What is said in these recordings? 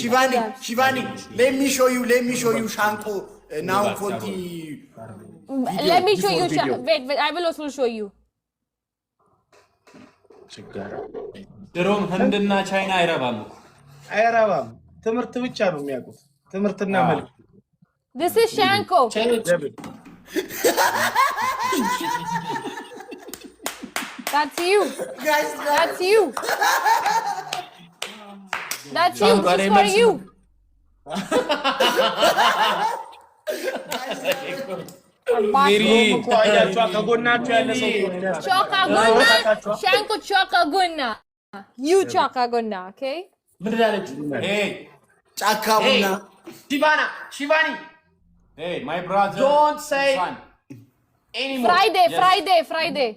Shivani, let me show you Shanko now for the video. Let me show you. Wait, I will also show you. ድሮም ህንድና ቻይና አይራባም ትምርት ብቻ ነው የሚያውቁት ትምርትና መልክ This is Shanko. That's you. Guys, That's you. That's you. This is for you. Chokaguna. Shanko Chokaguna. You Chokaguna, okay? Hey, Chakabuna. Shivani. Hey, my brother. Don't say anymore. Friday. Friday.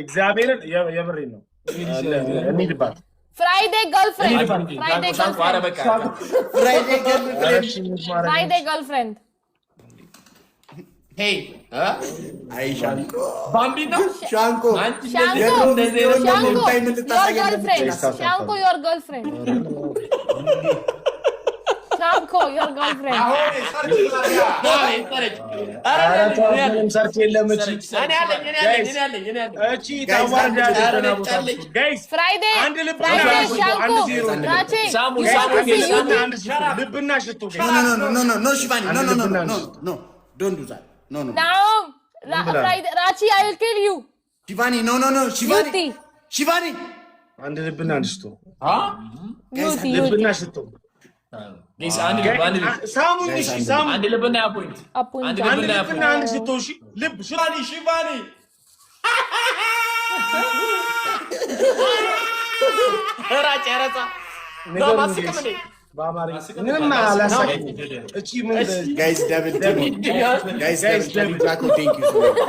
እግዚአብሔርን የምሬን ነው እንሂድባት Friday girlfriend. Friday girlfriend. Hey, Shanko. Bambino? Shanko. Your girlfriend. Shanko, your girlfriend. Shanko, your girlfriend. Friday, Shanko, Rache, No, Shivani, no, don't do that. No. Now, Friday, Rachi, I will kill you. Shivani, no, Shivani. አንድ ልብና አንስቶ Yuti. ሽቶ Guys, ሳሙኝ እሺ ሳሙኝ አንድ ልብና ያፖይንት Appunto. አንድ ልብና አንድ ሽቶ እሺ ልብ Shivani. ራጨረታ በአማርኛ ምንም አላሳየኝ እቺ ምን Guys, double team. Guys, double. Jaco, thank you so much.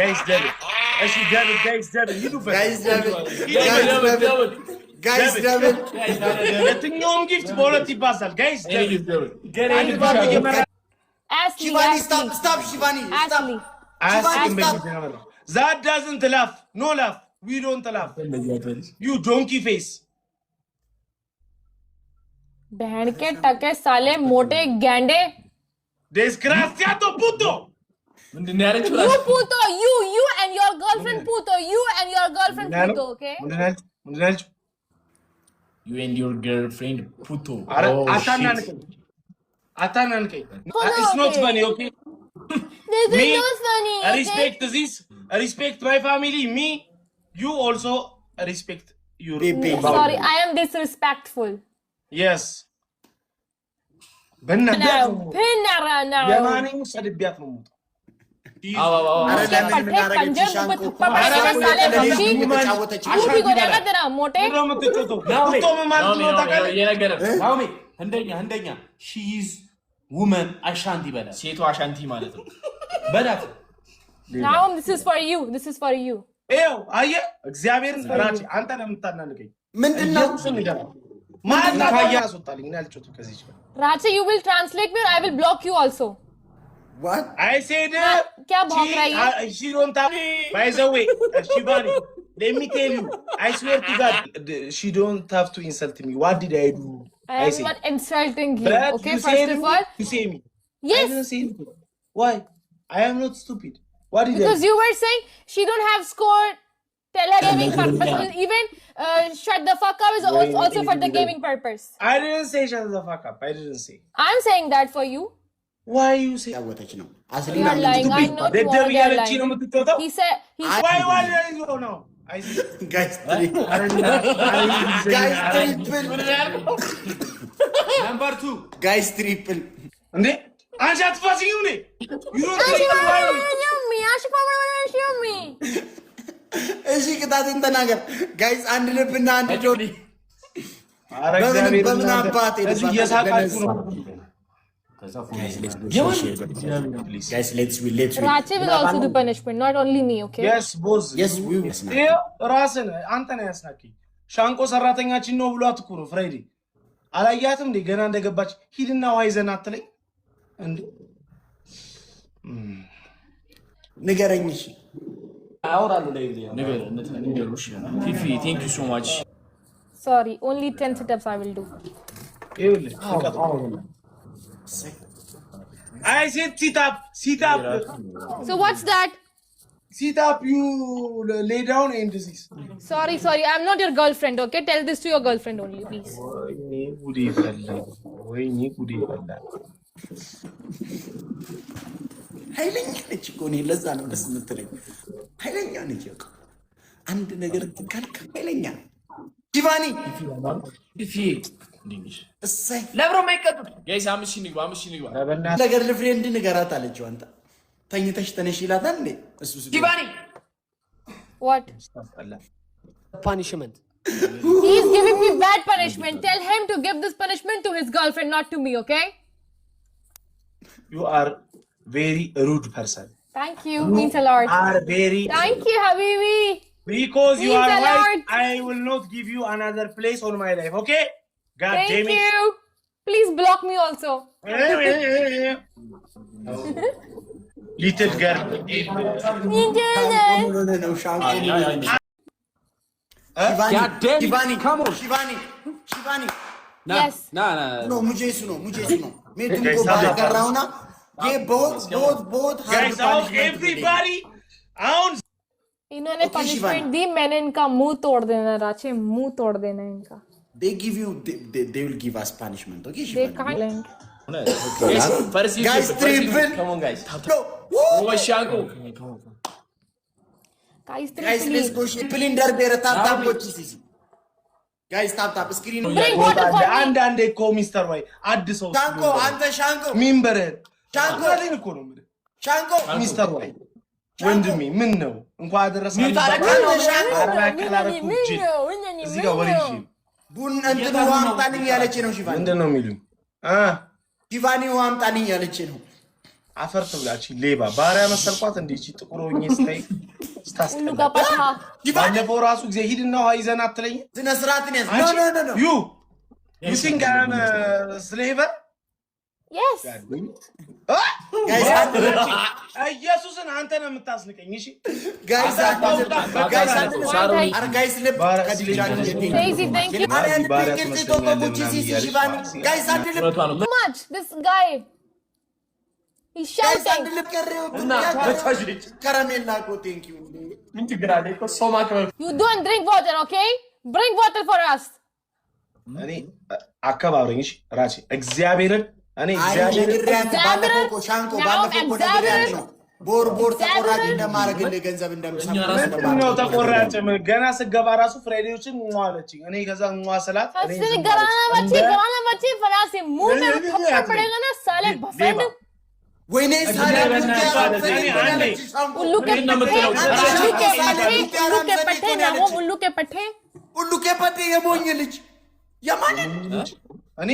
guys እሺ double ይዱበት Guys, double. የትኛውም ጊፍት በሁለት ይባዛል ጋይስ Ashley. Shivani, stop, Shivani. Stop. Ashley. that doesn't laugh no laugh we don't laugh you donkey face बहन के टके साले मोटे गैंडे. desgraciado puto You puto, you and your girlfriend puto, you and your girlfriend puto, okay? ምንድነው You and your girlfriend puto. አታናንቀኝ it's not funny okay This Me, is not funny, I okay? respect this. I respect my family. Me, you also respect your Sorry, I am disrespectful. Yes. Now. የማንኝ ሰድቢያት ነው ሙት उसके पट्टे पंजर ऊपर थप्पड़ मारने साले बंदी. तू भी गोरेगा तेरा मोटे. ቁጦ ማለት ነው ታውቃለህ ናኦሚ ህንደኛ she is woman አሻንቲ በላት ሴቷ አሻንቲ ማለት ነው በላት Now this is for you. This is for you. ኤው አየህ እግዚአብሔርን ራጭ አንተ ነው የምታናንቀኝ ምንድነው ማን ታያ አስወጣልኝ እኔ አልጮትም ከዚህ ጋር Rachi, you will translate me or I will block you also. What? I said क्या भौंक रही है? she don't have by the way Shivani let me tell you I swear to God she don't have to insult me what did I do I am not insulting you. But Okay, you first of all. you say me Yes. I didn't say anything. Why I am not stupid what did Because I you were saying she don't have score. Tell her gaming purpose. Even shut the fuck up is also for the gaming purpose. I didn't say shut the fuck up I didn't say I'm saying that for you. why you say ያወተች ነው You አስሊና are lying. I know you ደደብ are ያለች ነው lying. የምትጮተው He said. why did you know I see Guys, triple. number 2 Guys, triple. እንዴ አንቺ አትፋሲኝ እንዴ you don't me. እሺ ቅጣትን ተናገር ጋይስ አንድ ልብና አንድ ጆዲ ኧረ እግዚአብሔር በምን አባቴ እዚህ እየሳቃችሁ ነው Guys, let's win. Rachi will also do punishment, not only me, okay? yes boss Yes, we will. ራስን አንተ ነህ ያስናከኝ ሻንቆ ሰራተኛችን ነው ብሏት እኮ ነው ፍሬዲ አላያትም እንዴ ገና እንደገባች ሂድና ዋይዘን አትለኝ እንዴ ንገረኝ እሺ አወራለሁ ላይ ነገር እንትነሽ ፊፊ ቴንክ ዩ ሶ ማች Sorry, only 10 sit-ups I will do. I said sit up. So what's that? Sit up, you lay down and this is. Sorry, I'm not your girlfriend, okay? Tell this to your girlfriend only, please. ኃይለኛ ነች እኮ እኔ ለዛ ነው ደስ የምትለኝ። ኃይለኛ ነች እኮ አንድ ነገር ካልክ ኃይለኛ ዲቫኒ እሰይ ለብሮ ማይቀጡት ጋይስ አምሽ ንግባ ነገር ለፍሬንድ ንገራት አለችው። አንተ ተኝተሽ ተነሽ ይላታል እንዴ እሱ ዲቫኒ What? Punishment. He is giving me bad punishment. Tell him to give this punishment to his girlfriend, not to me, okay? You are very rude person. Thank you. Means a lot. Are very. Thank you, Habibi. Because you Means are a lot. white, I will not give you another place on my life, okay? God Thank damn it. you. Please block me also. Little girl. ነው ሻንቆ ዲቫኒ Yes. no मुझे सुनो मैं तुमको बात कर रहा हूं ना ये बहुत Guys, out everybody. Out. इन्होंने Okay, punishment Shivani. दी, मैंने इनका मुंह तोड़ देना राचे, मुंह तोड़ देना इनका. they give you they will give us punishment okay They Shivani can't. ጋይስ ፈርስ Guys, triple. come on guys Go. Woo. ወሻንቁ Guys, guys let's go splinter bear tap go this guys tap screen Bring water for me. አንዳንዴ እኮ ሚስተር ወይ አዲስ ሰው ሻንቆ አንተ ሻንቆ ሚንበር ሻንቆ ሻንቆ እኮ ነው የምልህ። ሻንቆ ሚስተር ወይ ወንድሜ ምን ነው እንኳን አደረሰ ሚውት አደረገ ሻንቆ እዚህ ጋር ወሬ ይዤ ቡን እንትን ውሃ አምጣልኝ ያለች ነው ሺቫኒ ምንድን ነው የሚሉኝ ሺቫኒ ውሃ አምጣልኝ ያለች ነው አፈር ትብላች ሌባ ባሪያ መሰልኳት እንዴ እቺ ጥቁር ሆኜ ስታይ उल्लू ስታስጠላ का पठा. ባለፈው ራሱ ጊዜ ሂድና ውሃ ይዘና አትለኝ ስነ ስርዓትን ያዝ ኖ you think I'm a slave Yes. guys ኢየሱስን አንተ ነው የምታስንቀኝ እሺ guys are guys lip Crazy, thank you. guys Too much. This guy. He's shouting. caramella ko thank you ምን ችግር አለ እኮ ሰው ማክበር You don't drink water, okay? Bring water for us. እኔ አከባብረኝ እሺ ራሴ እግዚአብሔርን እኔ ሻንቆ ባለፈው እኮ ነግሬያለሁ ቦር ተቆራጭ እንደማረግልህ ገንዘብ ምንድነው ተቆራጭ ገና ስገባ ራሱ ፍራይዴዎችን ሟለችኝ እኔ ከዛ ሟሰላት असली गराना बच्ची फला से मुंह में थप्पड़ पड़ेगा ना साले भफेड. ወይኔ ሳለ उल्लू के पट्टे ना वो उल्लू के पट्टे. ሁሉ ከपट्टे የሞኝ ልጅ የማን እኔ